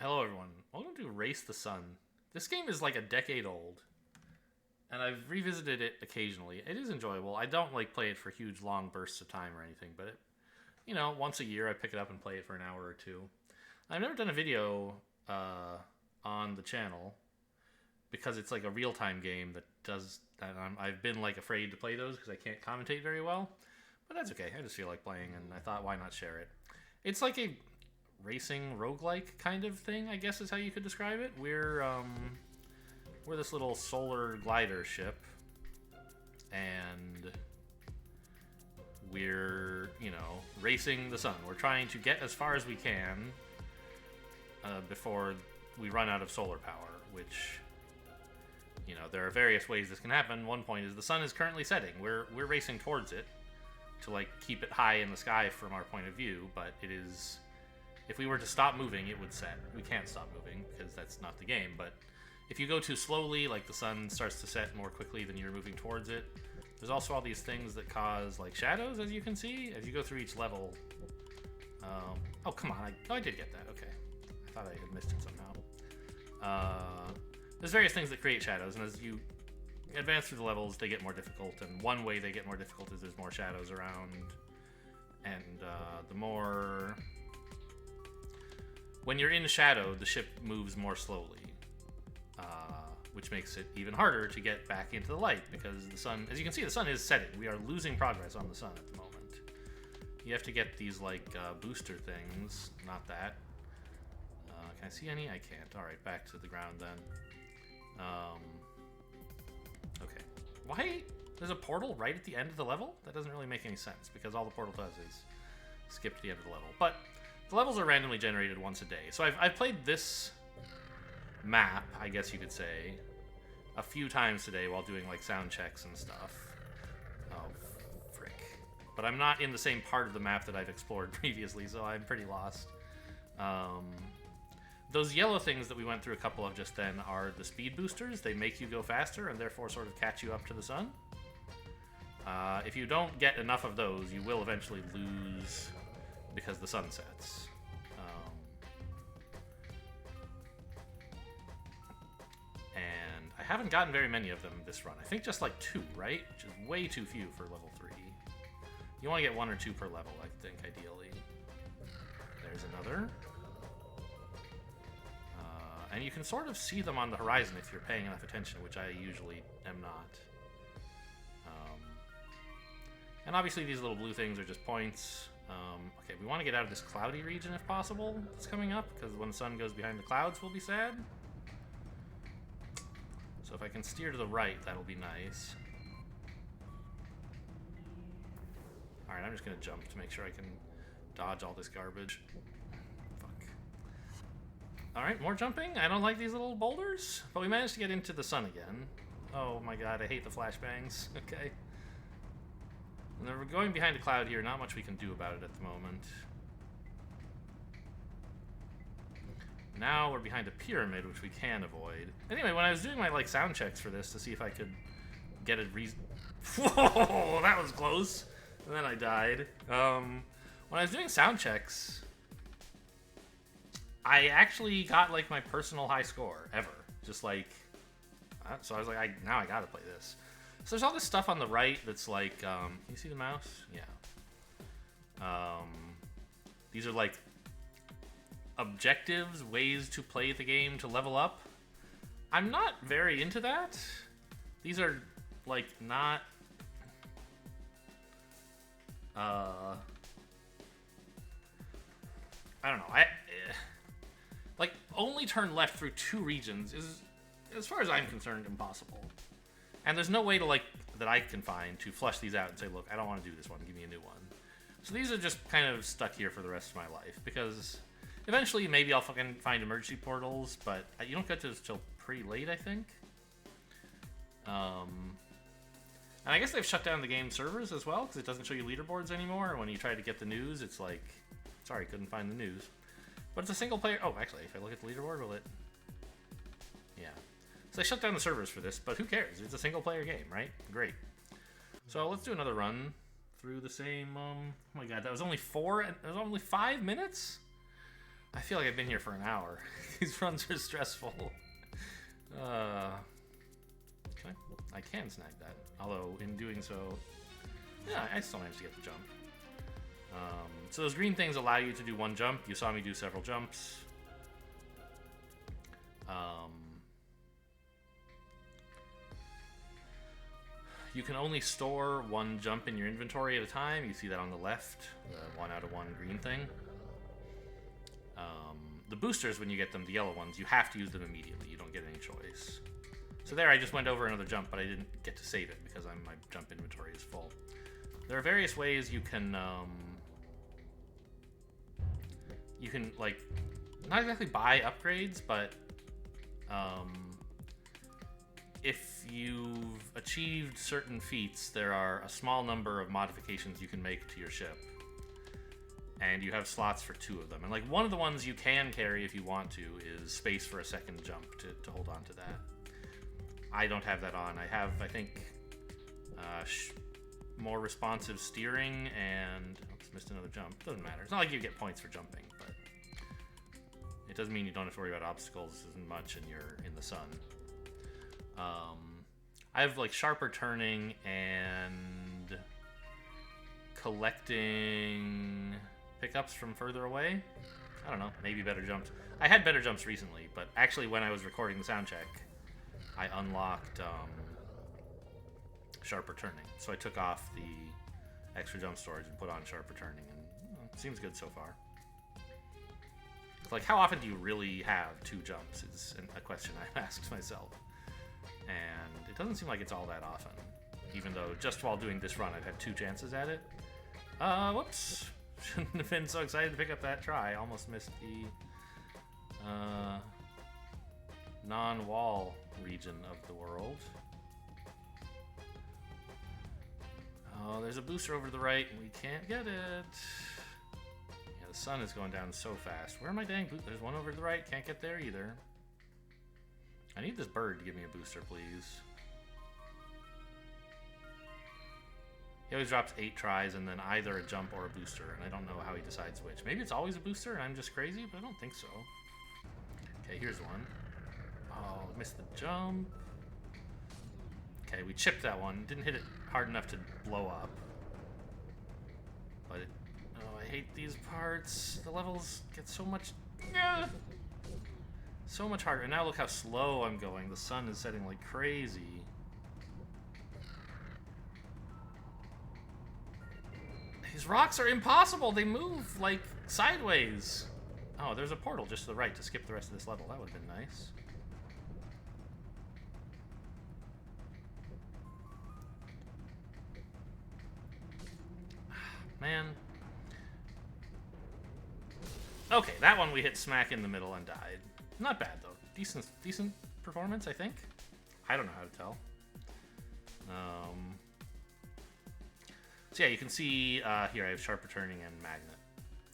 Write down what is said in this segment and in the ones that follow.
Hello, everyone. Welcome to Race the Sun. This game is like a decade old, and I've revisited it occasionally. It is enjoyable. I don't like play it for huge long bursts of time or anything, but once a year I pick it up and play it for an hour or two. I've never done a video on the channel because it's like a real time game that does that. I've been like afraid to play those because I can't commentate very well, but that's okay. I just feel like playing, and I thought, why not share it? It's like a racing roguelike kind of thing, I guess is how you could describe it. We're this little solar glider ship, and we're racing the sun. We're trying to get as far as we can before we run out of solar power, which there are various ways this can happen. One point is the sun is currently setting. We're racing towards it to like keep it high in the sky from our point of view, but it is, if we were to stop moving, it would set. We can't stop moving because that's not the game, but if you go too slowly, like the sun starts to set more quickly than you're moving towards it. There's also all these things that cause like shadows, as you can see, as you go through each level. Oh, come on. I did get that. Okay. I thought I had missed it somehow. There's various things that create shadows, and as you advance through the levels, they get more difficult, and one way they get more difficult is there's more shadows around, and the more... When you're in shadow, the ship moves more slowly, which makes it even harder to get back into the light, because the sun, as you can see, the sun is setting. We are losing progress on the sun at the moment. You have to get these, like, booster things. Not that. Can I see any? I can't. Alright, back to the ground then. Okay. Why? There's a portal right at the end of the level? That doesn't really make any sense, because all the portal does is skip to the end of the level. But the levels are randomly generated once a day. So I've played this map, I guess you could say, a few times today while doing like sound checks and stuff. Oh, frick. But I'm not in the same part of the map that I've explored previously, so I'm pretty lost. Those yellow things that we went through a couple of just then are the speed boosters. They make you go faster and therefore sort of catch you up to the sun. If you don't get enough of those, you will eventually lose because the sun sets. And I haven't gotten very many of them this run. I think just like 2, right? Which is way too few for level 3. You want to get 1 or 2 per level, I think, ideally. There's another. And you can sort of see them on the horizon if you're paying enough attention, which I usually am not. And obviously these little blue things are just points. Okay, we want to get out of this cloudy region if possible that's coming up, because when the sun goes behind the clouds, we'll be sad. So if I can steer to the right, that'll be nice. Alright, I'm just going to jump to make sure I can dodge all this garbage. Fuck. Alright, more jumping. I don't like these little boulders, but we managed to get into the sun again. Oh my god, I hate the flashbangs. Okay. And then we're going behind a cloud here. Not much we can do about it at the moment. Now we're behind a pyramid, which we can avoid. Anyway, when I was doing my like sound checks for this to see if I could get a reason... Whoa, that was close. And then I died. When I was doing sound checks, I actually got like my personal high score ever. Just like... So I was like, now I gotta play this. So there's all this stuff on the right that's like, can you see the mouse? Yeah. These are like objectives, ways to play the game to level up. I'm not very into that. These are like not, I don't know. Like only turn left through 2 regions is, as far as I'm concerned, impossible. And there's no way to, like, that I can find to flush these out and say, look, I don't want to do this one, give me a new one. So these are just kind of stuck here for the rest of my life, because eventually maybe I'll fucking find emergency portals, but you don't get to this till pretty late, I think. And I guess they've shut down the game servers as well, because it doesn't show you leaderboards anymore. When you try to get the news, it's like, sorry, couldn't find the news. But it's a single player... Oh, actually, if I look at the leaderboard, will it... Yeah. So they shut down the servers for this, but who cares? It's a single-player game, right? Great. So let's do another run through the same... oh my god, that was only 5 minutes? I feel like I've been here for an hour. These runs are stressful. I can snag that. Although, in doing so, yeah, I still managed to get the jump. So those green things allow you to do one jump. You saw me do several jumps. You can only store one jump in your inventory at a time. You see that on the left, the 1 out of 1 green thing. The boosters, when you get them, the yellow ones, you have to use them immediately. You don't get any choice. So there, I just went over another jump, but I didn't get to save it because my jump inventory is full. There are various ways you can, like, not exactly buy upgrades, but if you've achieved certain feats, there are a small number of modifications you can make to your ship. And you have slots for 2 of them. And like one of the ones you can carry if you want to is space for a second jump to hold on to that. I don't have that on. I have, I think, more responsive steering and... Oops, missed another jump. Doesn't matter. It's not like you get points for jumping, but it doesn't mean you don't have to worry about obstacles as much and you're in the sun. I have like sharper turning and collecting pickups from further away. I don't know, maybe better jumps. I had better jumps recently, but actually when I was recording the sound check, I unlocked sharper turning. So I took off the extra jump storage and put on sharper turning, and it seems good so far. Like, how often do you really have 2 jumps is a question I asked myself. And it doesn't seem like it's all that often. Even though just while doing this run, I've had 2 chances at it. Whoops. Shouldn't have been so excited to pick up that try. Almost missed the non-wall region of the world. Oh, there's a booster over to the right, and we can't get it. Yeah, the sun is going down so fast. Where are my dang boosters? There's one over to the right. Can't get there either. I need this bird to give me a booster, please. He always drops 8 tries and then either a jump or a booster, and I don't know how he decides which. Maybe it's always a booster and I'm just crazy, but I don't think so. Okay, here's one. Oh, missed the jump. Okay, we chipped that one. Didn't hit it hard enough to blow up. But, oh, I hate these parts. The levels get so much... so much harder. And now look how slow I'm going. The sun is setting like crazy. These rocks are impossible. They move like sideways. Oh, there's a portal just to the right to skip the rest of this level. That would have been nice. Man. Okay, that one we hit smack in the middle and died. Not bad though. Decent performance, I think. I don't know how to tell. So yeah, you can see here I have sharper turning and magnet.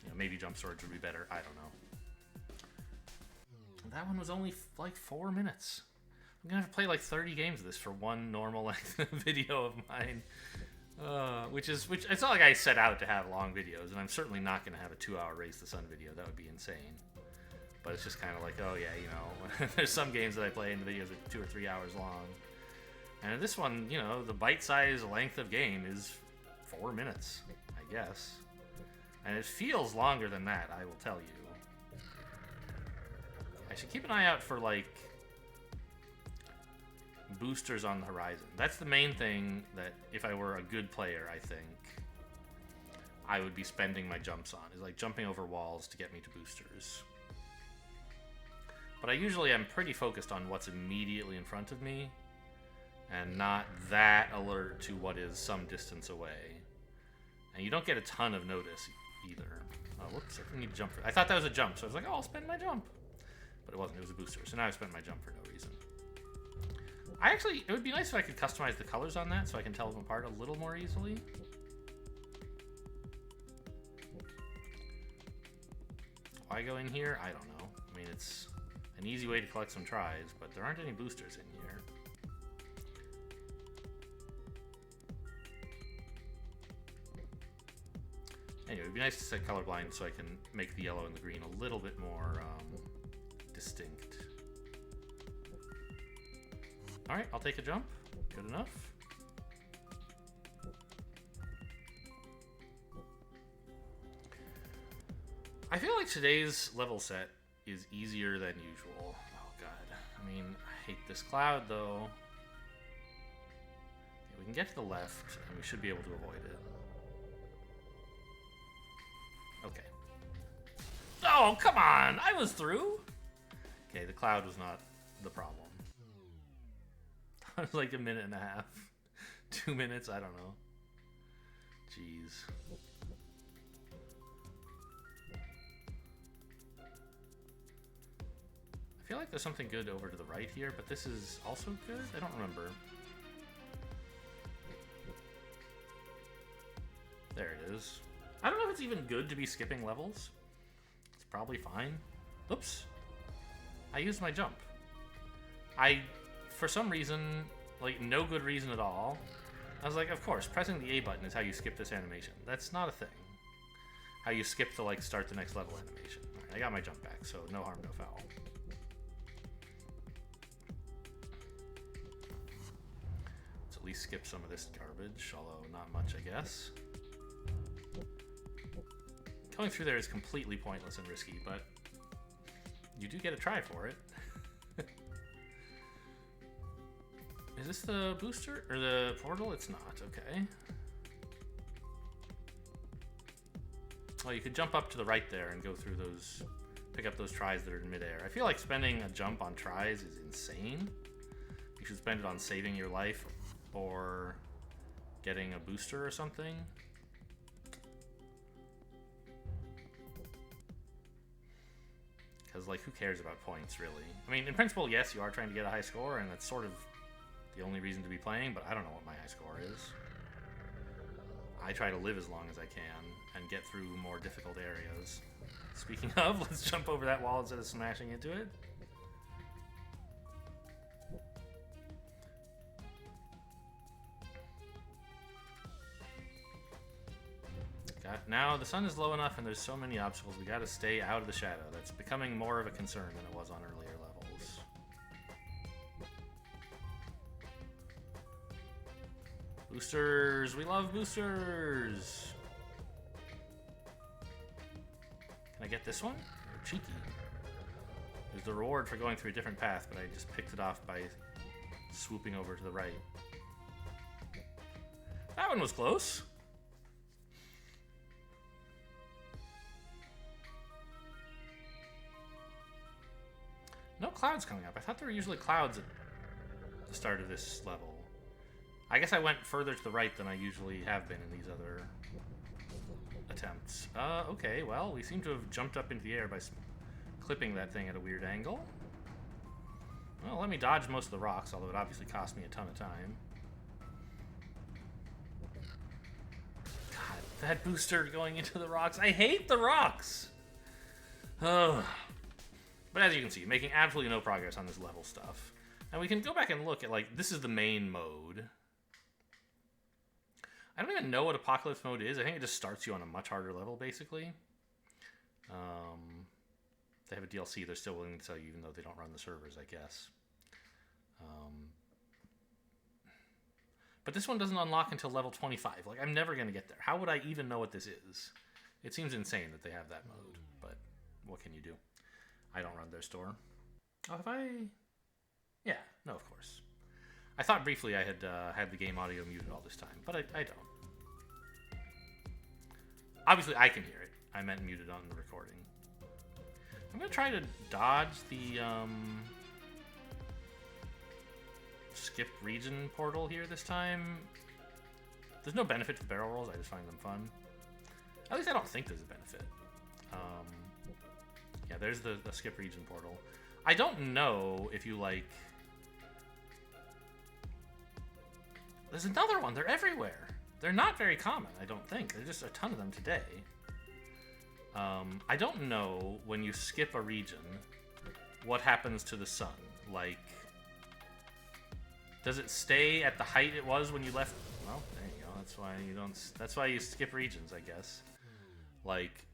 You know, maybe jump storage would be better. I don't know. That one was only like 4 minutes. I'm gonna have to play like 30 games of this for one normal length video of mine. Which it's not like I set out to have long videos, and I'm certainly not gonna have a 2-hour Race the Sun video. That would be insane. But it's just kind of like, oh yeah, you know, there's some games that I play and the videos are 2 or 3 hours long. And this one, you know, the bite-sized length of game is 4 minutes, I guess. And it feels longer than that, I will tell you. I should keep an eye out for, like, boosters on the horizon. That's the main thing that, if I were a good player, I think, I would be spending my jumps on, is like jumping over walls to get me to boosters. But I usually am pretty focused on what's immediately in front of me, and not that alert to what is some distance away. And you don't get a ton of notice either. Oh, whoops, I need to jump for... I thought that was a jump, so I was like, oh, I'll spend my jump. But it wasn't, it was a booster, so now I spent my jump for no reason. It would be nice if I could customize the colors on that so I can tell them apart a little more easily. Why go in here? I don't know. I mean, it's an easy way to collect some tries, but there aren't any boosters in here. Anyway, it'd be nice to set colorblind so I can make the yellow and the green a little bit more distinct. Alright, I'll take a jump. Good enough. I feel like today's level set is easier than usual. Oh god. I mean, I hate this cloud though. Okay, we can get to the left and we should be able to avoid it. Okay. Oh, come on! I was through! Okay, the cloud was not the problem. It was like a minute and a half. 2 minutes, I don't know. Jeez. I feel like there's something good over to the right here, but this is also good? I don't remember. There it is. I don't know if it's even good to be skipping levels. It's probably fine. Oops. I used my jump. For some reason, like no good reason at all, I was like, of course, pressing the A button is how you skip this animation. That's not a thing. How you skip to like start the next level animation. Right, I got my jump back, so no harm, no foul. Let's at least skip some of this garbage, although not much, I guess. Going through there is completely pointless and risky, but you do get a try for it. Is this the booster? Or the portal? It's not. Okay. Well, you could jump up to the right there and go through those... Pick up those tries that are in midair. I feel like spending a jump on tries is insane. You should spend it on saving your life or getting a booster or something. Because, like, who cares about points, really? I mean, in principle, yes, you are trying to get a high score, and that's sort of the only reason to be playing, but I don't know what my high score is. I try to live as long as I can and get through more difficult areas. Speaking of, let's jump over that wall instead of smashing into it. Now the sun is low enough and there's so many obstacles, we gotta stay out of the shadow. That's becoming more of a concern than it was on earlier levels. Boosters! We love boosters! Can I get this one? They're cheeky. There's the reward for going through a different path, but I just picked it off by swooping over to the right. That one was close! No clouds coming up. I thought there were usually clouds at the start of this level. I guess I went further to the right than I usually have been in these other attempts. Okay, well, we seem to have jumped up into the air by clipping that thing at a weird angle. Well, let me dodge most of the rocks, although it obviously cost me a ton of time. God, that booster going into the rocks. I hate the rocks! Ugh. But as you can see, making absolutely no progress on this level stuff. And we can go back and look at, like, this is the main mode. I don't even know what Apocalypse mode is. I think it just starts you on a much harder level, basically. They have a DLC they're still willing to sell you, even though they don't run the servers, I guess. But this one doesn't unlock until level 25. Like, I'm never going to get there. How would I even know what this is? It seems insane that they have that mode, but what can you do? I don't run their store. Oh, have I? Yeah, no, of course. I thought briefly I had had the game audio muted all this time, but I don't. Obviously, I can hear it. I meant muted on the recording. I'm going to try to dodge the skipped region portal here this time. There's no benefit to the barrel rolls. I just find them fun. At least I don't think there's a benefit. Yeah, there's the skip region portal. I don't know if you, like... There's another one. They're everywhere. They're not very common, I don't think. There's just a ton of them today. I don't know, when you skip a region, what happens to the sun. Like, does it stay at the height it was when you left? Well, there you go. That's why you don't... That's why you skip regions, I guess. Like,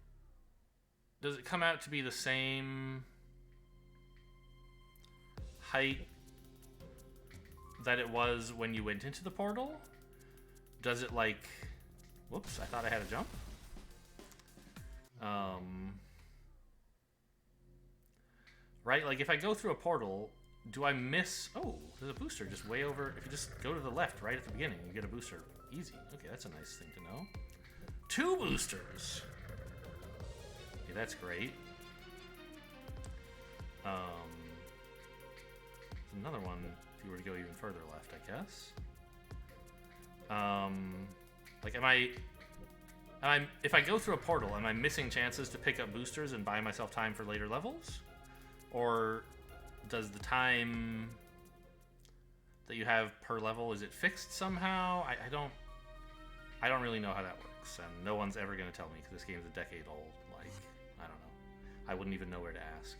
does it come out to be the same height that it was when you went into the portal? Does it, like... Whoops, I thought I had a jump. Right, like if I go through a portal, do I miss... Oh, there's a booster just way over... If you just go to the left right at the beginning, you get a booster. Easy. Okay, that's a nice thing to know. 2 boosters! Okay, that's great. There's another one if you were to go even further left, I guess. Like, if I go through a portal, am I missing chances to pick up boosters and buy myself time for later levels? Or does the time that you have per level, is it fixed somehow? I don't really know how that works, and no one's ever going to tell me because this game is a decade old. Like, I don't know. I wouldn't even know where to ask.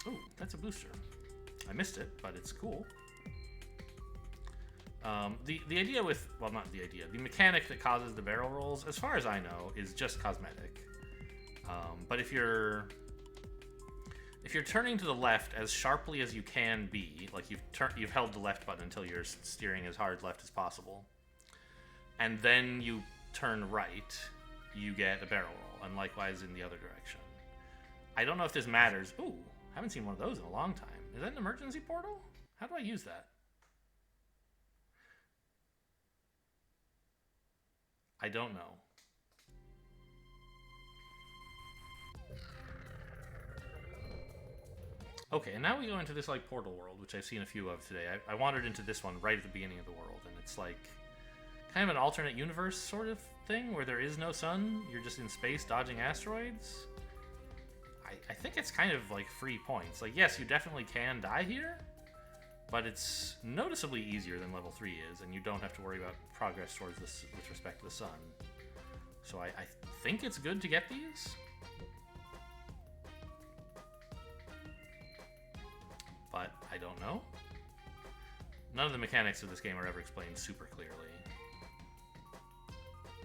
Oh, that's a booster. I missed it, but it's cool. The idea with... Well, not the idea. The mechanic that causes the barrel rolls, as far as I know, is just cosmetic. But if you're turning to the left as sharply as you can be, like you've held the left button until you're steering as hard left as possible, and then you turn right, you get a barrel roll, and likewise in the other direction. I don't know if this matters. Ooh, haven't seen one of those in a long time. Is that an emergency portal? How do I use that? I don't know. Okay, and now we go into this, like, portal world, which I've seen a few of today. I wandered into this one right at the beginning of the world, and it's, like, kind of an alternate universe sort of thing, where there is no sun, you're just in space dodging asteroids. I think it's kind of, like, free points. Like, yes, you definitely can die here, but it's noticeably easier than level 3 is, and you don't have to worry about progress towards this with respect to the sun. So I think it's good to get these. But I don't know. None of the mechanics of this game are ever explained super clearly.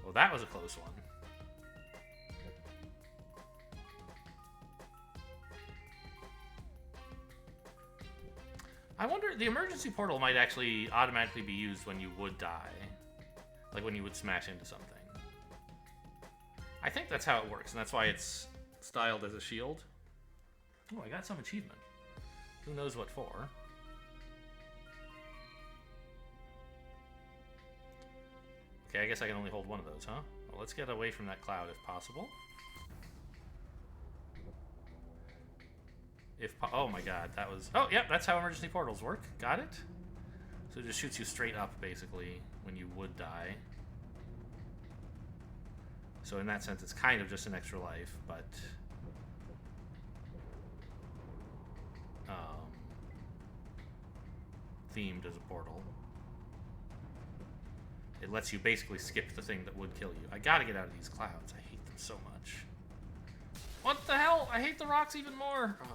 Well, that was a close one. I wonder, the emergency portal might actually automatically be used when you would die. Like when you would smash into something. I think that's how it works, and that's why it's styled as a shield. Oh, I got some achievement. Who knows what for? Okay, I guess I can only hold one of those, huh? Well, let's get away from that cloud if possible. Oh my god, that was... Oh, yep, that's how emergency portals work. Got it? So it just shoots you straight up, basically, when you would die. So in that sense, it's kind of just an extra life, but... themed as a portal. It lets you basically skip the thing that would kill you. I gotta get out of these clouds. I hate them so much. What the hell? I hate the rocks even more. Ugh.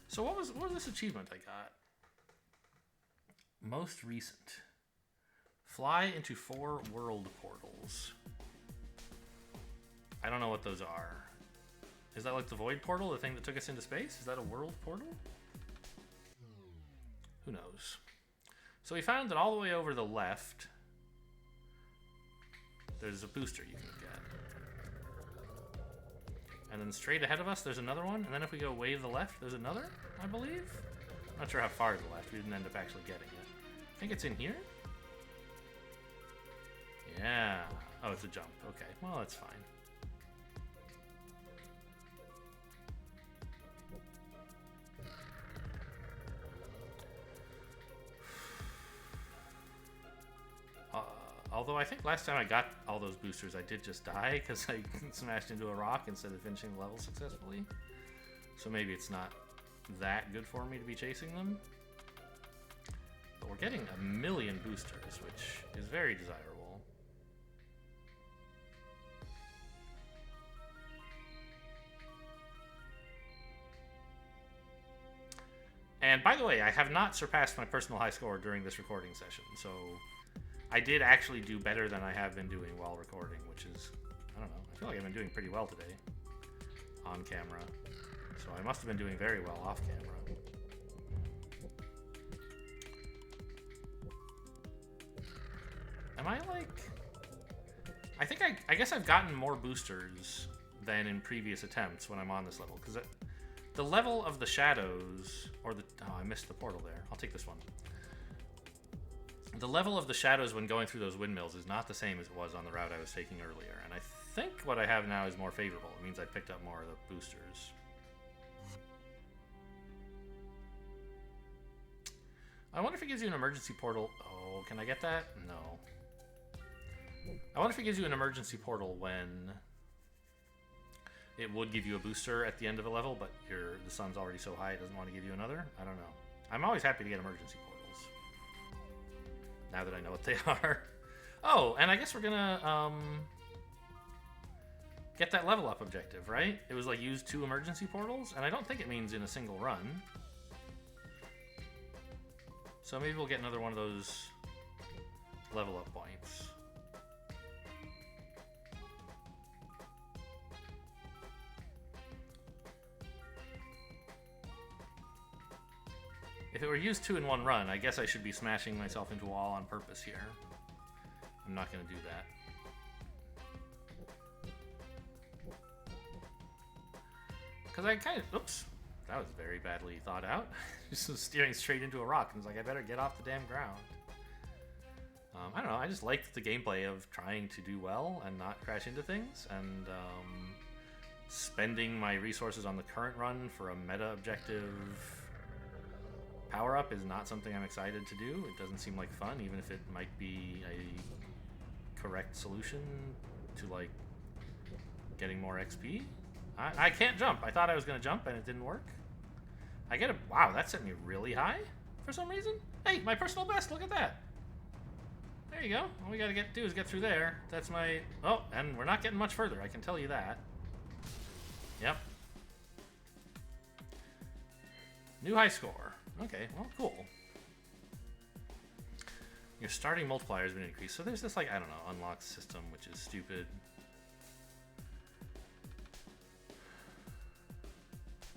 So what was this achievement I got? Most recent. Fly into 4 world portals. I don't know what those are. Is that like the void portal, the thing that took us into space? Is that a world portal? Who knows? So we found that all the way over the left, there's a booster you can get. And then straight ahead of us, there's another one. And then if we go way to the left, there's another, I believe. I'm not sure how far to the left. We didn't end up actually getting it. I think it's in here. Yeah. Oh, it's a jump. Okay. Well, that's fine. Although I think last time I got all those boosters, I did just die because I smashed into a rock instead of finishing the level successfully. So maybe it's not that good for me to be chasing them. But we're getting 1,000,000 boosters, which is very desirable. And by the way, I have not surpassed my personal high score during this recording session, so I did actually do better than I have been doing while recording, which is, I don't know, I feel like I've been doing pretty well today on camera. So I must have been doing very well off camera. Am I like... I guess I've gotten more boosters than in previous attempts when I'm on this level, because the level of the shadows, or the... Oh, I missed the portal there. I'll take this one. The level of the shadows when going through those windmills is not the same as it was on the route I was taking earlier, and I think what I have now is more favorable. It means I picked up more of the boosters. I wonder if it gives you an emergency portal. Oh, can I get that? No. I wonder if it gives you an emergency portal when it would give you a booster at the end of a level, but the sun's already so high it doesn't want to give you another. I don't know. I'm always happy to get emergency portals, now that I know what they are. Oh, and I guess we're gonna get that level up objective, right? It was like use 2 emergency portals, and I don't think it means in a single run. So maybe we'll get another one of those level up points. If it were used 2 in one run, I guess I should be smashing myself into a wall on purpose here. I'm not going to do that. Because I kind of... Oops. That was very badly thought out. Just was steering straight into a rock, and was like, I better get off the damn ground. I don't know, I just liked the gameplay of trying to do well and not crash into things, and spending my resources on the current run for a meta objective power-up is not something I'm excited to do. It doesn't seem like fun, even if it might be a correct solution to, like, getting more XP. I can't jump. I thought I was going to jump, and it didn't work. I get a... Wow, that set me really high for some reason. Hey, my personal best, look at that. There you go. All we got to do is get through there. That's my... Oh, and we're not getting much further, I can tell you that. Yep. New high score. Okay, well, cool. Your starting multiplier has been increased. So there's this, like, I don't know, unlock system, which is stupid.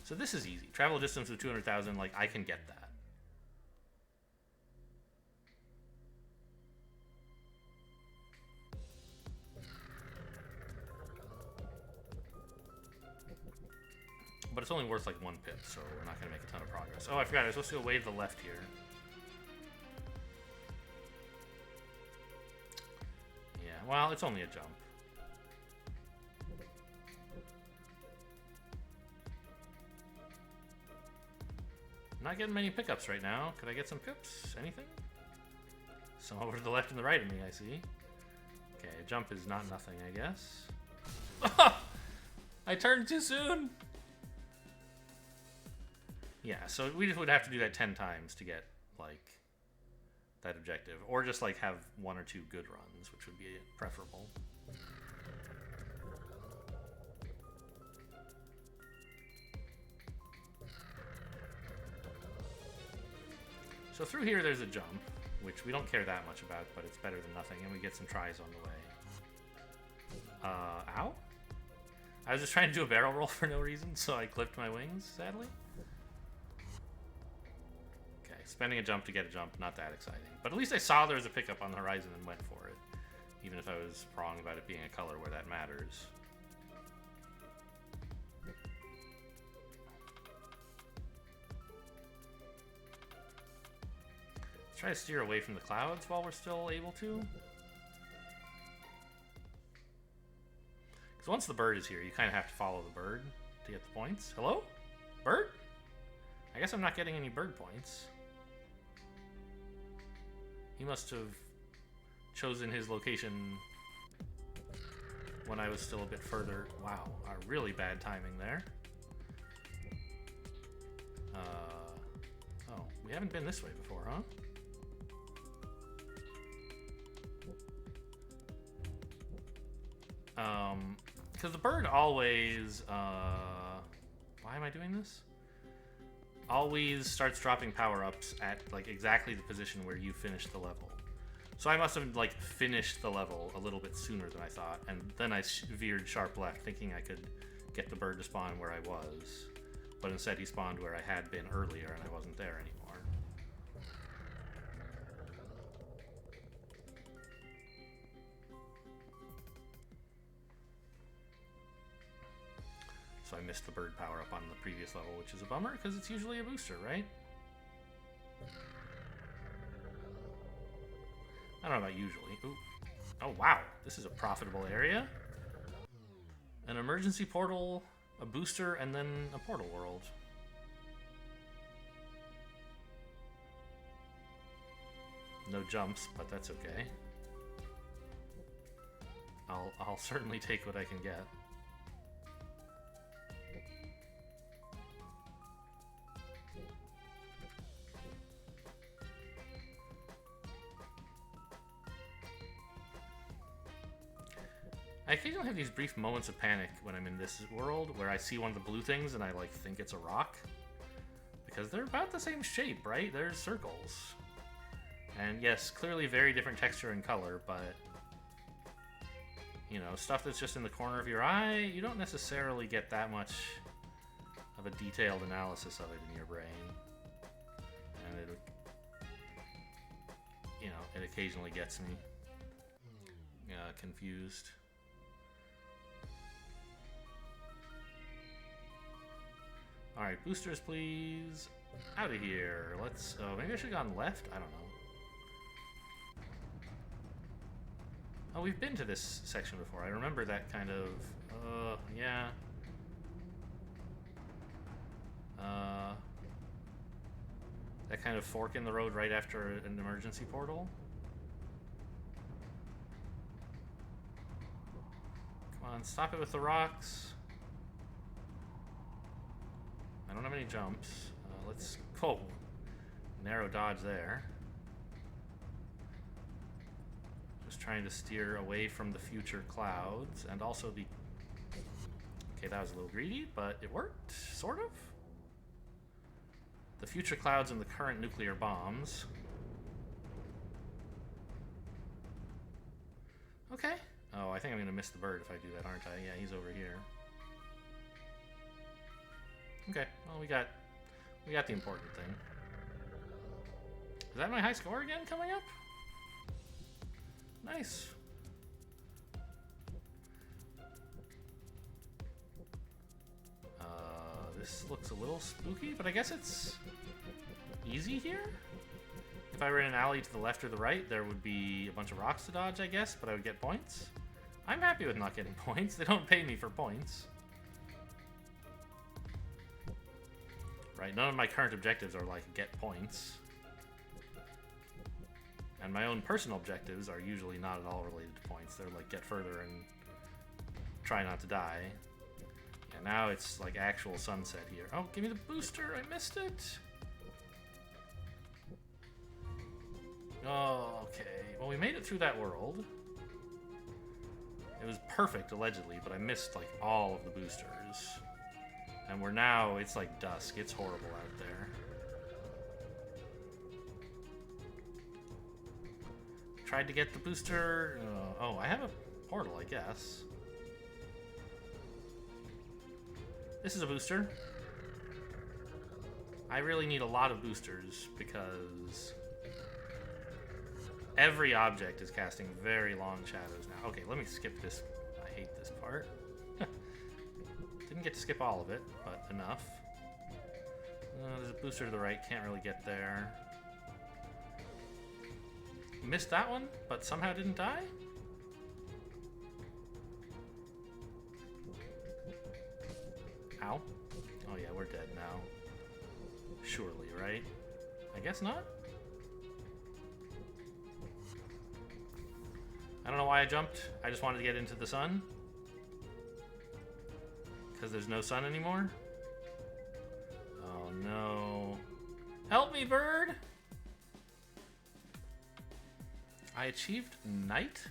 So this is easy. Travel distance of 200,000, like, I can get that. But it's only worth like 1 pip, so we're not going to make a ton of progress. Oh, I forgot. I was supposed to go way to the left here. Yeah, well, it's only a jump. I'm not getting many pickups right now. Could I get some pips? Anything? Some over to the left and the right of me, I see. Okay, a jump is not nothing, I guess. I turned too soon! Yeah, so we just would have to do that 10 times to get, like, that objective. Or just, like, have 1 or 2 good runs, which would be preferable. So through here there's a jump, which we don't care that much about, but it's better than nothing, and we get some tries on the way. Ow? I was just trying to do a barrel roll for no reason, so I clipped my wings, sadly. Okay, spending a jump to get a jump, not that exciting. But at least I saw there was a pickup on the horizon and went for it, even if I was wrong about it being a color where that matters. Let's try to steer away from the clouds while we're still able to. Because once the bird is here, you kind of have to follow the bird to get the points. Hello? Bird? I guess I'm not getting any bird points. He must have chosen his location when I was still a bit further. Wow, a really bad timing there. Oh, we haven't been this way before, huh? Because the bird always, why am I doing this? Always starts dropping power-ups at, like, exactly the position where you finished the level. So I must have, like, finished the level a little bit sooner than I thought, and then I veered sharp left, thinking I could get the bird to spawn where I was. But instead he spawned where I had been earlier, and I wasn't there anymore. So I missed the bird power-up on the previous level, which is a bummer, because it's usually a booster, right? I don't know about usually. Ooh. Oh, wow. This is a profitable area. An emergency portal, a booster, and then a portal world. No jumps, but that's okay. I'll certainly take what I can get. I occasionally have these brief moments of panic when I'm in this world where I see one of the blue things and I like think it's a rock. Because they're about the same shape, right? They're circles. And yes, clearly very different texture and color, but you know, stuff that's just in the corner of your eye, you don't necessarily get that much of a detailed analysis of it in your brain. And it, you know, it occasionally gets me confused. Alright, boosters, please. Out of here. Let's... Oh, maybe I should have gone left? I don't know. Oh, we've been to this section before. I remember that kind of... yeah. That kind of fork in the road right after an emergency portal. Come on, stop it with the rocks. I don't have any jumps. Let's... Oh! Narrow dodge there. Just trying to steer away from the future clouds and also the... Okay, that was a little greedy, but it worked, sort of. The future clouds and the current nuclear bombs. Okay. Oh, I think I'm gonna miss the bird if I do that, aren't I? Yeah, he's over here. Okay, well, we got the important thing. Is that my high score again coming up? Nice. This looks a little spooky, but I guess it's easy here? If I were in an alley to the left or the right, there would be a bunch of rocks to dodge, I guess, but I would get points. I'm happy with not getting points. They don't pay me for points. Right, none of my current objectives are like get points. And my own personal objectives are usually not at all related to points. They're like get further and try not to die. And now it's like actual sunset here. Oh, give me the booster! I missed it! Oh, okay. Well, we made it through that world. It was perfect, allegedly, but I missed like all of the boosters. And we're now, it's like dusk. It's horrible out there. Tried to get the booster. Oh, I have a portal, I guess. This is a booster. I really need a lot of boosters because every object is casting very long shadows now. Okay, let me skip this. I hate this part. Didn't get to skip all of it, but enough. There's a booster to the right. Can't really get there. Missed that one, but somehow didn't die? Ow. Oh yeah, we're dead now. Surely, right? I guess not? I don't know why I jumped. I just wanted to get into the sun. Because there's no sun anymore? Oh no. Help me, bird! I achieved Knight?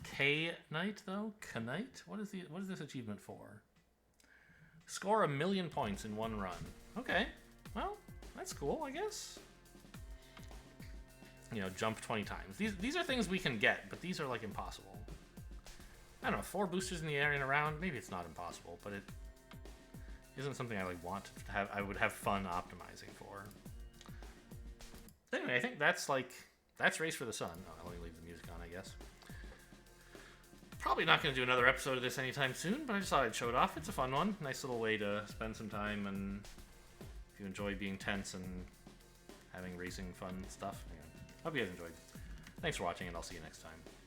K-Knight, though? K-Knight? What is this achievement for? Score 1,000,000 points in one run. Okay. Well, that's cool, I guess. you know, jump 20 times. These are things we can get, but these are like impossible. I don't know, 4 boosters in the air and around, maybe it's not impossible, but it isn't something I like want to have. I would have fun optimizing for. Anyway, I think that's Race for the Sun. Oh, let me leave the music on, I guess. Probably not going to do another episode of this anytime soon, but I just thought I'd show it off. It's a fun one. Nice little way to spend some time, and if you enjoy being tense and having racing fun stuff, hope you guys enjoyed. Thanks for watching, and I'll see you next time.